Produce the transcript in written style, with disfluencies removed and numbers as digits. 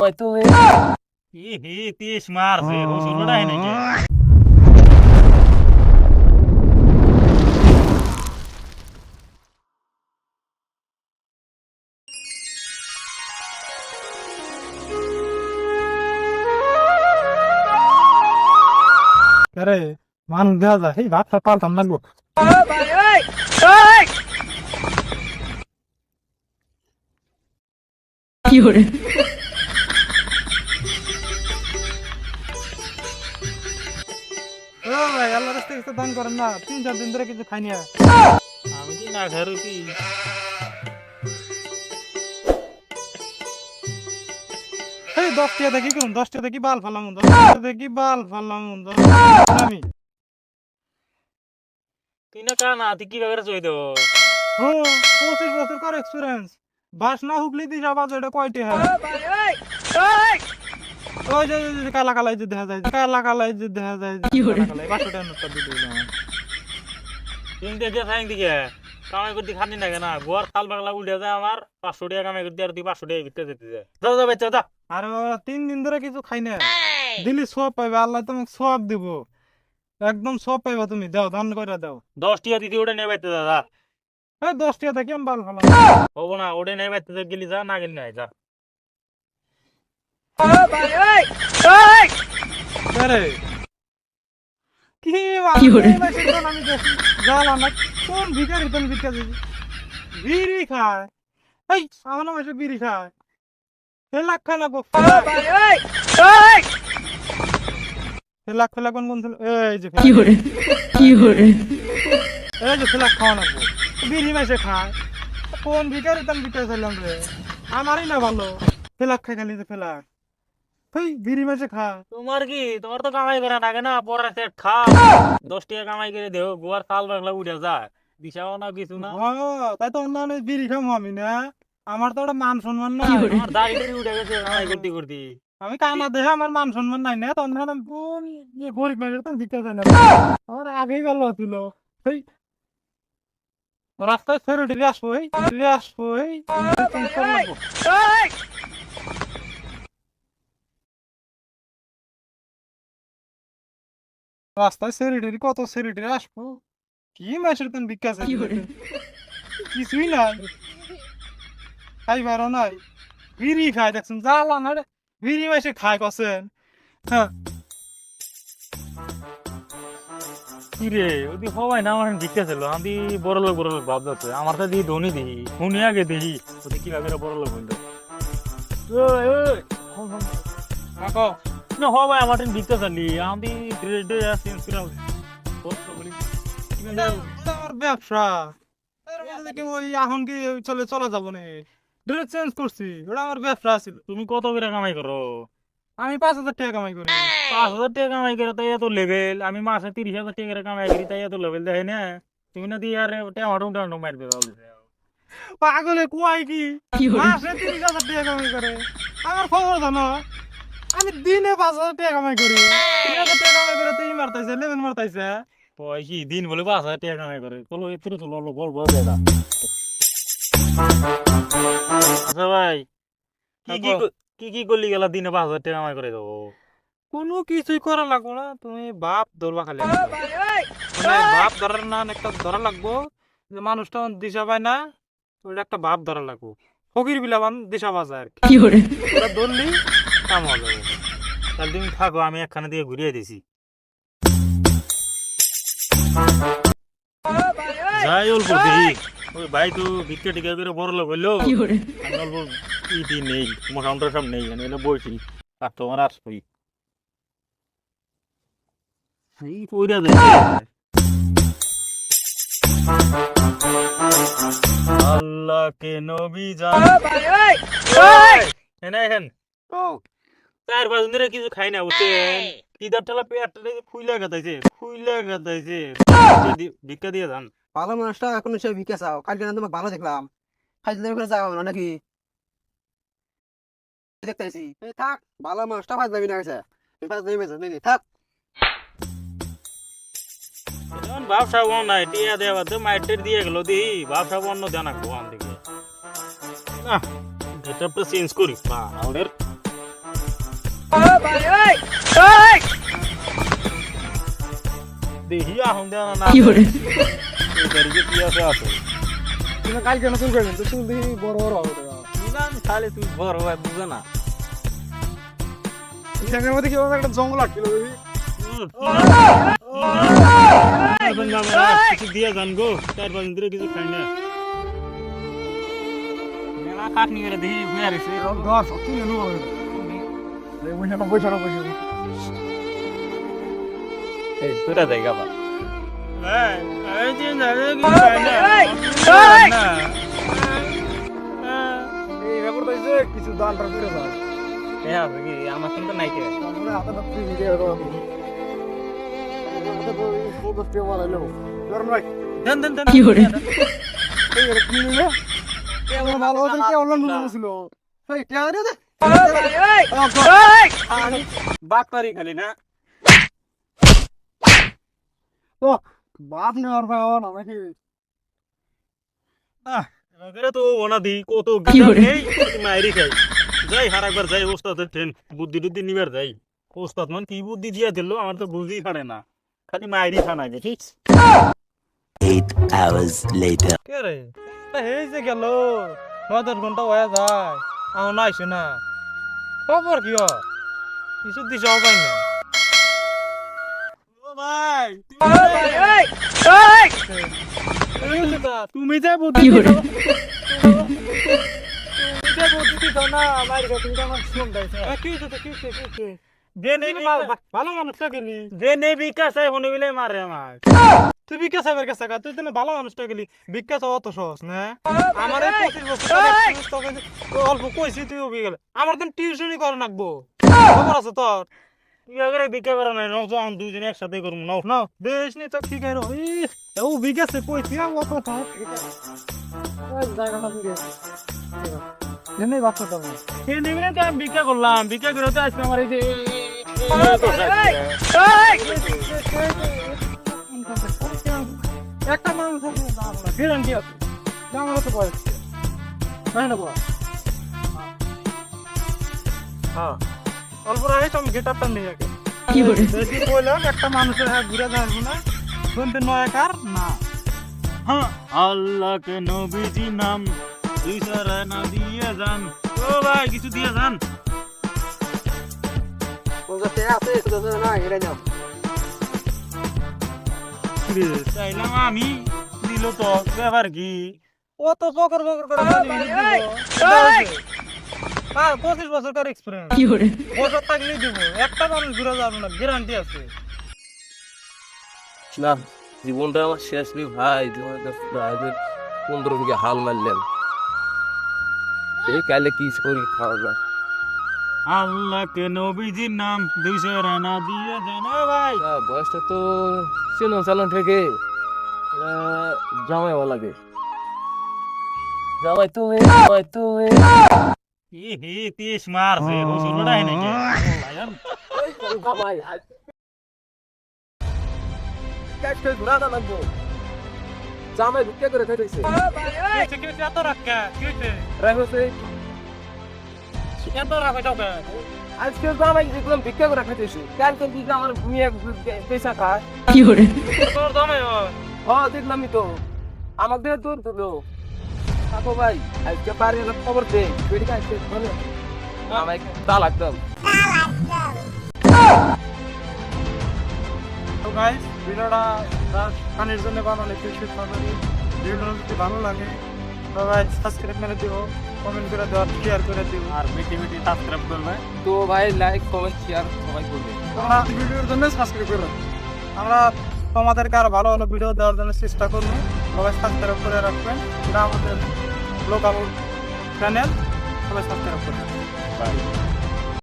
ওই তো तीस मार से वो सुन रहा है नहीं क्या আরে মান দেওয়া যায় এই ভাতটা পাল্টাম লাগবো ও ভাই আল্লাহ রাস্তায় কিছু দান করেন না 3-4 দিন ধরে কিছু খাইনি আর আমি কি না घर की এই 10 টাকা দেখি করুন 10 টাকা দেখি বাল ফালাম 10 টাকা দেখি বাল ফালাম আমি তুই না কানা তুই কি করে চই দেবো ও 25 বছর কর এক্সপেরিয়েন্স বাস না হুগলি দি যাবা যেটা কয়টি হয় ওই যে কালা কালাই যে দেখা যায় কালা কালাই যে দেখা যায় কি করে 500 টাকা নোটটা দিতে দিলাম তুই দেখে খাই দিকে কামাই করতে খানি না কেনা গোয়ার খাল বাংলা উল্টে যায় আমার 500 টাকা কামাই করতে আর তুই 500 টাকা ভিতরে দিতে যায় যাও যাও বেচা যা আরে বাবা 3 দিন ধরে কিছু খাই না দিলি সব পাইবে আল্লাহ তোমাকে সব দিব একদম সব পাইবা তুমি দাও দান করে দাও 10 টাকা দিতে ওটা নেই বাইতে দাদা এই 10 টাকা দেখি আমি বাল ফালাম হবো না ওটা নেই বাইতে গেলি যা না গেলি নাই যা আরে কি আমি দেখি জাল আমার কোন ভিখারি তুমি ভিক্ষা দিবি বিড়ি খায় এই আমার নাম এসে বিড়ি খায় এ লাখ খায় না এ লাখ ফেলা কোন কোন এই যে এই যে ফেলা খাওয়া না বিড়ি মাসে খায় কোন ভিখারি তুমি ভিক্ষা চাইলাম রে আমারই না ভালো ফেলাক খাই খালি যে ফেলাক এই বিড়ি মাসে খা তোমার কি তোমার তো কামাই করে না কেনা পরে সেট খা 10 টাকা কামাই করে দেও গোয়ার খাল বাংলা উঠে যায় দিশাও না কিছু না তাই তো অন্য বিড়ি খামো আমি না আমার তো ওটা মান সম্মান না আমার দাড়ি টাড়ি উঠে গেছে কামাই করতে করতে আমি কানা দেহে আমার মান সম্মান নাই না তখন আমি কোন গরিব মানুষের তো দিতে চাই না আমার আগেই ভালো ছিল সেই রাস্তায় ছেড়ে ঢিলে আসবো রাস্তায় ছেড়ে কত ছেড়ে আসবো কি মাসের তেন ভিক্ষা চাই কিছুই নাই খাইবারও নাই বিড়ি খাই দেখছেন জ্বালা না রে বিড়ি মাসে খাই কছেন হ্যাঁ কিরে ওদি সবাই না আমার ভিক্ষা ছিল আমি বড় লোক ভাব যাচ্ছে আমার তো দিয়ে ধনী দিই শুনি আগে দেখি ওদি কিভাবে বড় লোক হইল না সবাই আমার ভিক্ষা চালি আমি ড্রেস চেঞ্জ করে আমার ব্যবসা ওই এখন কি চলে যাবো না ড্রেস চেঞ্জ করছি ওটা আমার ব্যবসা ছিল তুমি কত করে কামাই করো আমি 5,000 টাকা কামাই করি 5,000 টাকা কামাই করে তাই এত লেভেল আমি মাসে 30,000 টাকা করে কামাই করি তাই এত লেভেল দেখে না তুমি না দিয়ে আর টমেটো মারবে পাগলে কুয়াই কি মাসে 30,000 টাকা কামাই করে আমার খবর জানো আমি দিনে 5,000 টাকা কামাই করি 3,000 টাকা কামাই করে তুই মারতাইছে লেভেল মারতাইছে কি দিন বলে 5,000 টাকা কামাই করে চলো এত চলো বল বল দাদা আচ্ছা ভাই কি করলি গেলা দিনে 5,000 টাকা কামাই করে দেবো কোনো কিছুই করা লাগবো না তুমি বাপ ধরবা খালি বাপ ধরার না একটা ধরা লাগবো যে মানুষটা দিশা পায় না ওটা একটা বাপ ধরা লাগবো ফকির বিলাবান দিশা বাজায় আর কি ওটা ধরলি কাম হয়ে যাবে তাহলে তুমি থাকো আমি একখানে দিয়ে ঘুরিয়ে দিছি যাই অল্প দেখি ওই ভাই তো ভিক্ষা টিকা করে বড় লোক হইলো আমি অল্প ইটি নেই মোটামুটি সব নেই এনে বইছি আর তোমার আসবই এই কইরা দে আল্লাহ কে নবী জান এনে এখন ও 4-5 দিন ধরে কিছু খাই না বুঝছেন কিদার ঠেলা পেটটা ফুইলা গাতাইছে ভিক্ষা দিয়ে যান ভালো মানুষটা এখন সে ভিক্ষা চাও কালকে না তোমাকে ভালো দেখলাম ফাইজলামি করে যাওয়া না নাকি দেখতেছি থাক ভালো মানুষটা ফাইজলামি না গেছে ফাইজলামি থাক এখন ব্যবসা নাই টিয়া দেওয়া তো মাইটের দিয়ে গেল দি ব্যবসা অন্য জানা কোয়ান দিকে না এটা তো চেঞ্জ করি আমাদের দেখি এখন দেওয়া না কি করে এই তারিখে কি আছে আছে তুমি কালকে নতুন করবেন তো চুল দেখি বড় বড় হবে নিলাম তাহলে তুই বড় ভাই বুঝে না এখানের মধ্যে কি একটা জঙ্গল আটছিল দেখি কিছু দিয়ে যান গো 4-5 দিন ধরে কিছু খাই না মেলা কাটনি করে দেখি ঘুরে আসছে ঘর সব তুলে নেবো বসে এই তোরা জায়গা বা এই যে না এই ব্যাপার তো হইছে কিছু দান টান করে দাও হ্যাঁ কি আমার কিন্তু নাই কে আমরা হাতে না ফ্রি দিয়ে দাও দেন কি করে ভালো হতো কে অনলাইন ছিল এই টিয়া দে বাক পারি খালি না ও বাপ নে আর ভাই না নাকি এবারে তো ওনা দি কত কি গিটার করে? নেই মাইরি খাই যাই হারাকবার যাই ওস্তাদের ট্রেন বুদ্ধি টুদ্ধি নিবার যাই ওস্তাদ মান কি বুদ্ধি দিয়া দিল আমার তো বুঝি পারে না খালি মাইরি খানা যে ঠিক 8 hours later. কে রে এই যে গেল 9-10 ঘন্টা হয়ে যায় আও না আইছে না খবর কি হয় কিছু দিছে পাই না ও ভাই তুমি যে বুদ্ধি কি করে? না আমার কাছে আমার শুন দাইছে কি হইছে কি যে নেই ভালো মানুষ গেলি যে নেই বিকাশ হয় হনে বিলে মারে আমার তুই ভিক্ষা চাইবার কাছে তুই তো ভালো মানুষটা গেলি ভিক্ষা চাওয়া তো সহজ না আমার এই 25 বছর তোকে অল্প কইছি তুই উঠে গেলে আমার তো টিউশনই করে রাখবো খবর আছে তোর তুই আগে বিকা করা নাই নাও যখন দুইজন একসাথে করবো নাও নাও বেশ নি তো ঠিক আছে ও বিকাশে কইছি অত জায়গাটা দিকে নেই বাচ্চা তো এই নিবিলে তো আমি বিকা করলাম বিকা করে তো আজকে আমার এই যে একটা মানুষ ফিরেন কি আছে জামানো তো বয়স হ্যাঁ না বল হ্যাঁ অল্প রাখে তো আমি গেটআপটা নিয়ে যাকে কি করে? বেশি কইলাম একটা মানুষের হাত ঘুরে যাবো না শুনতে নয় কার না হ্যাঁ আল্লাহ কে নবীজি নাম দুই সারা না দিয়ে যান ও ভাই কিছু দিয়ে যান ওটা তে আছে তো না এরে নাও চাইলাম আমি দিল তো ব্যাপার কি ও তো পকর করে হ্যাঁ 25 বছরকার এক্সপিরিয়েন্স কি করে? বছর থাকলেই দিব একটা মানুষ ঘুরে যাবো না গ্যারান্টি আছে না জীবনটা আমার শেষ রে ভাই জীবনটা প্রায় 15 বিঘা হাল মারলেন এই কালে কি করি খাওয়া যায় আল্লাহ কে নবীজির নাম দুই সারা না দিয়ে যান ও ভাই বয়সটা তো চিনো চালান থেকে জামাইও লাগে জামাই তুমি ই হি তিস মারছে হুজুর বড়াই নাকি লায়ন জামাই কাজ করে ঘুরা না লাগবো জামাই ভিক্ষা করে খাইতেছে কি এত রাখা কি হইছে রাখছে এত রাখা যাবে আজকে জামাই দেখলাম ভিক্ষা করে খাইতেছে কালকে দিকে আমার মেয়ে পয়সা খায় কি করে? তোর দামে দেখলামই তো আমাদের দূর দিলো থাকো ভাই আজকে পারে খবর দে বেরিয়ে আসছে বলে আমাকে তালাক দাও তো গাইস ভিডিওটা কানের জন্য বানানো একটু শেষ বানানি ভিডিওটা যদি ভালো লাগে তো গাইস সাবস্ক্রাইব করে দিও কমেন্ট করে দিও শেয়ার করে দিও আর মিটি মিটি সাবস্ক্রাইব করবে তো ভাই লাইক কমেন্ট শেয়ার সবাই করবে তোমরা ভিডিওর জন্য সাবস্ক্রাইব করো আমরা তোমাদেরকে আরো ভালো ভালো ভিডিও দেওয়ার জন্য চেষ্টা করবো সবাই সাবস্ক্রাইব করে রাখবেন এটা আমাদের লোকাল চ্যানেল সবাই সাবস্ক্রাইব করবেন বাই